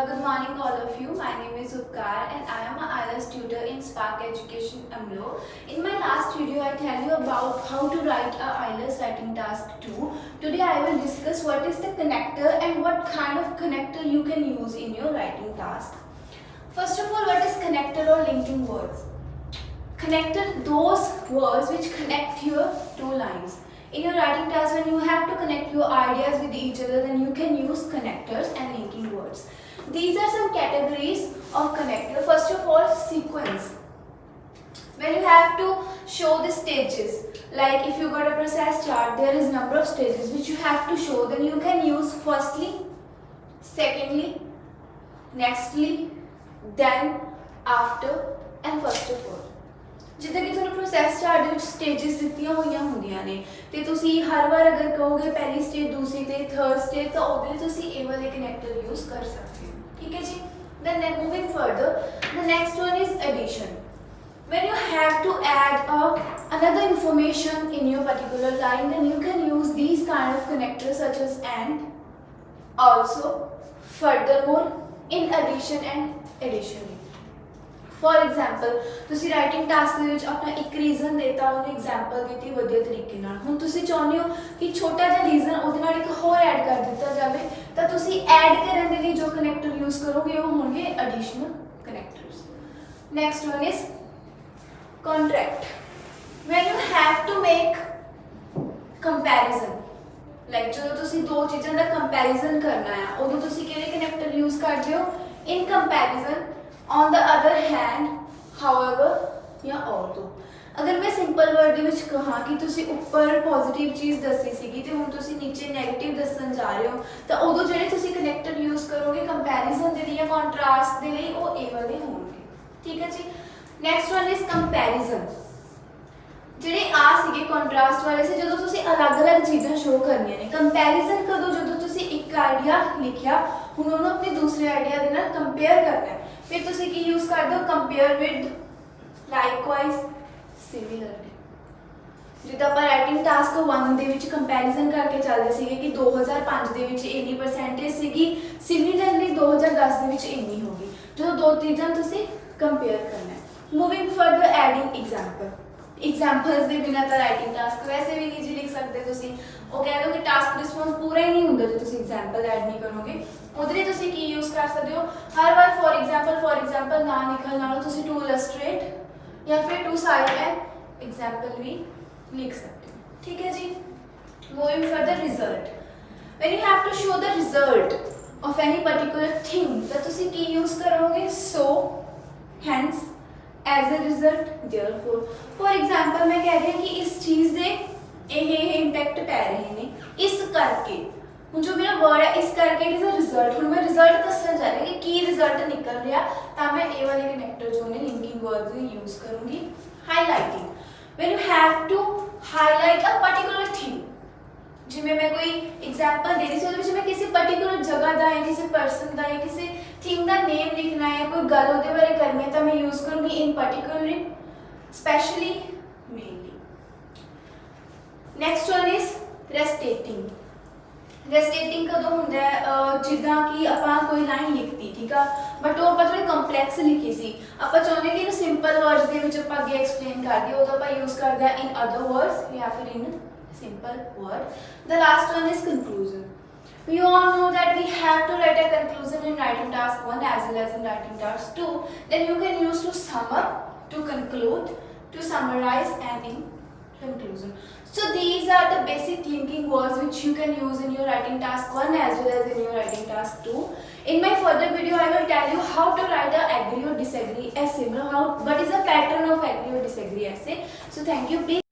Good morning all of you. My name is Upkar and I am an IELTS tutor in Spark Education AMLO. In my last video I tell you about how to write a IELTS writing task 2. Today I will discuss what is the connector and what kind of connector you can use in your writing task. First of all, what is connector or linking words? Connector, those words which connect your two lines. In your writing task, when you have to connect your ideas with each other, then you can use connectors and linking words. These are some categories of connector. First of all, sequence. When you have to show the stages, like if you got a process chart, there is number of stages which you have to show, then you can use firstly, secondly, nextly, then, after and first of all. ਜਿੱਦਾਂ ਕਿ ਤੁਹਾਨੂੰ process chart ਦੇ ਵਿੱਚ stages ਦਿੱਤੀਆਂ ਹੋਈਆਂ ਹੁੰਦੀਆਂ ਨੇ ਤੇ ਤੁਸੀਂ ਹਰ ਵਾਰ ਅਗਰ ਕਹੋਗੇ ਪਹਿਲੀ ਸਟੇਜ, ਦੂਸਰੀ ਤੇ ਥਰਡ ਸਟੇਜ, ਤਾਂ ਉਹਦੇ ਲਈ ਤੁਸੀਂ ਇਹ ਵਾਲੇ ਕਨੈਕਟਰ ਯੂਜ਼ ਕਰ ਸਕਦੇ ਹੋ। ਠੀਕ ਹੈ ਜੀ। then moving further, the next one is addition. When you have to add another information in your particular line, then you can use these kind of connectors such as and, also, furthermore, in addition and additionally. For example, ਤੁਸੀਂ writing task ਦੇ ਵਿੱਚ ਆਪਣਾ ਇੱਕ reason ਦੇਤਾ, ਉਹਨੂੰ example ਦਿੱਤੀ ਵਧੀਆ ਤਰੀਕੇ ਨਾਲ। ਹੁਣ ਤੁਸੀਂ ਚਾਹੁੰਦੇ ਹੋ ਕਿ ਛੋਟਾ ਜਿਹਾ ਰੀਜ਼ਨ ਉਹਦੇ ਨਾਲ ਇੱਕ ਹੋਰ ਐਡ ਕਰ ਦਿੱਤਾ ਜਾਵੇ, ਤਾਂ ਤੁਸੀਂ ਐਡ ਕਰਨ ਦੇ ਲਈ ਜੋ ਕਨੈਕਟਰ ਯੂਜ਼ ਕਰੋਗੇ ਉਹ ਹੋਣਗੇ additional connectors. Next one is contract. When you have to make comparison, like ਜਦੋਂ ਤੁਸੀਂ ਦੋ ਚੀਜ਼ਾਂ ਦਾ ਕੰਪੈਰੀਜ਼ਨ ਕਰਨਾ ਆ, ਉਦੋਂ ਤੁਸੀਂ ਕਿਹੜੇ ਕਨੈਕਟਰ ਯੂਜ਼ ਕਰਦੇ ਹੋ? ਇਨ comparison, on the other hand, however ਜਾਂ although। ਅਗਰ ਮੈਂ ਸਿੰਪਲ ਵਰਡ ਦੇ ਵਿੱਚ ਕਹਾਂ ਕਿ ਤੁਸੀਂ ਉੱਪਰ ਪੋਜ਼ਿਟਿਵ ਚੀਜ਼ ਦੱਸੀ ਸੀਗੀ ਤੇ ਹੁਣ ਤੁਸੀਂ ਨੀਚੇ ਨੈਗੇਟਿਵ ਦੱਸਣ ਜਾ ਰਹੇ ਹੋ, ਤਾਂ ਉਦੋਂ ਜਿਹੜੇ ਤੁਸੀਂ ਕਨੈਕਟਰ ਯੂਜ਼ ਕਰੋਗੇ ਕੰਪੈਰੀਜ਼ਨ ਦੇ ਲਈ ਜਾਂ ਕੰਟਰਾਸਟ ਦੇ ਲਈ, ਉਹ ਇਹ ਵਾਲੇ ਹੋਣਗੇ। ਠੀਕ ਹੈ ਜੀ। Next one is comparison. ਜਿਹੜੇ ਆ ਸੀਗੇ ਕੰਟਰਾਸਟ ਵਾਲੇ ਸੀ, ਜਦੋਂ ਤੁਸੀਂ ਅਲੱਗ-ਅਲੱਗ ਚੀਜ਼ਾਂ ਸ਼ੋ ਕਰਨੀਆਂ ਨੇ। ਕੰਪੈਰੀਜ਼ਨ ਕਦੋਂ? ਜਦੋਂ ਤੁਸੀਂ ਇੱਕ ਆਈਡੀਆ ਲਿਖਿਆ, ਹੁਣ ਉਹਨੂੰ ਆਪਣੇ ਦੂਸਰੇ ਆਈਡੀਆ ਦੇ ਨਾਲ ਕੰਪੇਅਰ ਕਰਨਾ ਹੈ, ਫਿਰ ਤੁਸੀਂ ਕੀ ਯੂਜ਼ ਕਰਦੇ ਹੋ? Compare with, ਲਾਈਕਵਾਈਜ਼, similarly. ਜਿੱਦਾਂ ਆਪਾਂ ਰਾਈਟਿੰਗ ਟਾਸਕ 1 ਦੇ ਵਿੱਚ ਕੰਪੈਰੀਜ਼ਨ ਕਰਕੇ ਚੱਲਦੇ ਸੀਗੇ ਕਿ 2005 ਦੇ ਵਿੱਚ ਇੰਨੀ ਪਰਸੈਂਟੇਜ ਸੀਗੀ, ਸਿਮਿਲਰਲੀ 2010 ਦੇ ਵਿੱਚ ਇੰਨੀ ਹੋ ਗਈ। ਜਦੋਂ ਦੋ ਚੀਜ਼ਾਂ ਤੁਸੀਂ ਕੰਪੇਅਰ ਕਰਨਾ ਹੈ। Moving further, adding example. Examples ਦੇ ਬਿਨਾਂ ਤਾਂ ਰਾਈਟਿੰਗ ਟਾਸਕ ਵੈਸੇ ਵੀ ਨਹੀਂ ਜੀ ਲਿਖ ਸਕਦੇ ਤੁਸੀਂ। ਉਹ ਕਹਿ ਦੋ ਕਿ ਟਾਸਕ ਰਿਸਪੌਂਸ ਪੂਰਾ ਹੀ ਨਹੀਂ ਹੁੰਦਾ ਜੇ ਤੁਸੀਂ ਐਗਜ਼ਾਮਪਲ ਐਡ ਨਹੀਂ ਕਰੋਗੇ। ਉਹਦੇ ਲਈ ਤੁਸੀਂ ਕੀ ਯੂਜ਼ ਕਰ ਸਕਦੇ ਹੋ? ਹਰ ਵਾਰ ਫॉर ਐਗਜ਼ਾਮਪਲ ਨਾ ਲਿਖਣ ਨਾਲੋਂ ਤੁਸੀਂ ਟੂ ਇਲਸਟ੍ਰੇਟ ਜਾਂ ਫਿਰ ਟੂ ਸਾਈਡ ਐਂਡ ਐਗਜ਼ਾਮਪਲ ਵੀ ਲਿਖ ਸਕਦੇ ਹੋ। ਠੀਕ ਹੈ ਜੀ। Moving further, result. When you have to show the result of any particular thing, ਤਾਂ ਤੁਸੀਂ ਕੀ ਯੂਜ਼ ਕਰੋਗੇ? So, hence, as a result, therefore। for example, मैं कह रही हूँ कि इस चीज़ ਦੇ ਇਹ ਇੰਪੈਕਟ ਪੈ ਰਹੇ ਨੇ, ਇਸ ਕਰਕੇ। ਹੁਣ ਜੋ ਮੇਰਾ ਵਰਡ ਹੈ ਇਸ ਕਰਕੇ, ਇਟ ਇਜ਼ ਅ ਰਿਜ਼ਲਟ। ਹੁਣ ਮੈਂ ਰਿਜ਼ਲਟ ਦੱਸਣ ਜਾ ਰਹੀ ਹਾਂ ਕਿ ਕੀ ਰਿਜ਼ਲਟ ਨਿਕਲ ਰਿਹਾ, ਤਾਂ ਮੈਂ ਇਹ ਵਾਲੇ ਕਨੈਕਟਰ ਜੋ ਨੇ ਲਿੰਕਿੰਗ ਵਰਡਸ ਦੇ ਯੂਜ਼ ਕਰੂੰਗੀ। Highlighting. When you have to highlight a particular thing, ਜਿਵੇਂ ਮੈਂ ਕੋਈ ਐਗਜ਼ਾਮਪਲ ਦੇ ਰਹੀ ਸੀ, ਉਹਦੇ ਵਿੱਚ ਮੈਂ ਕਿਸੇ ਪਾਰਟੀਕੂਲਰ ਜਗ੍ਹਾ ਦਾ ਜਾਂ ਕਿਸੇ ਪਰਸਨ ਦਾ ਜਾਂ ਕਿਸੇ ਥਿੰਗ ਦਾ ਨੇਮ ਲਿਖਣਾ ਹੈ, ਕੋਈ ਗੱਲ ਉਹਦੇ ਬਾਰੇ ਕਰਨੀ ਹੈ, ਤਾਂ ਮੈਂ ਯੂਜ਼ ਕਰੂੰਗੀ in particular, specially, mainly. Next one is restating. Restating ਕਦੋਂ ਹੁੰਦਾ ਹੈ? ਜਿੱਦਾਂ ਕਿ ਆਪਾਂ ਕੋਈ ਲਾਈਨ ਲਿਖਤੀ, ਠੀਕ ਆ, ਬਟ ਉਹ ਆਪਾਂ ਥੋੜੀ ਕੰਪਲੈਕਸ ਲਿਖੀ ਸੀ, ਆਪਾਂ ਚਾਹੁੰਦੇ ਕਿ ਇਹਨੂੰ ਸਿੰਪਲ ਵਰਡਸ ਦੇ ਵਿੱਚ ਆਪਾਂ ਅੱਗੇ ਐਕਸਪਲੇਨ ਕਰ ਦਈਏ, ਉਦੋਂ ਆਪਾਂ ਯੂਜ਼ ਕਰਦੇ ਹਾਂ ਇਨ ਅਦਰ ਵਰਡਸ ਜਾਂ ਫਿਰ ਇਨ simple word. The last one is conclusion. We all know that we have to write a conclusion in writing task 1 as well as in writing task 2. Then you can use to sum up, to conclude, to summarize and in conclusion. So these are the basic linking words which you can use in your writing task 1 as well as in your writing task 2. In my further video I will tell you how to write a agree or disagree essay. What is the pattern of agree or disagree essay. So thank you. Please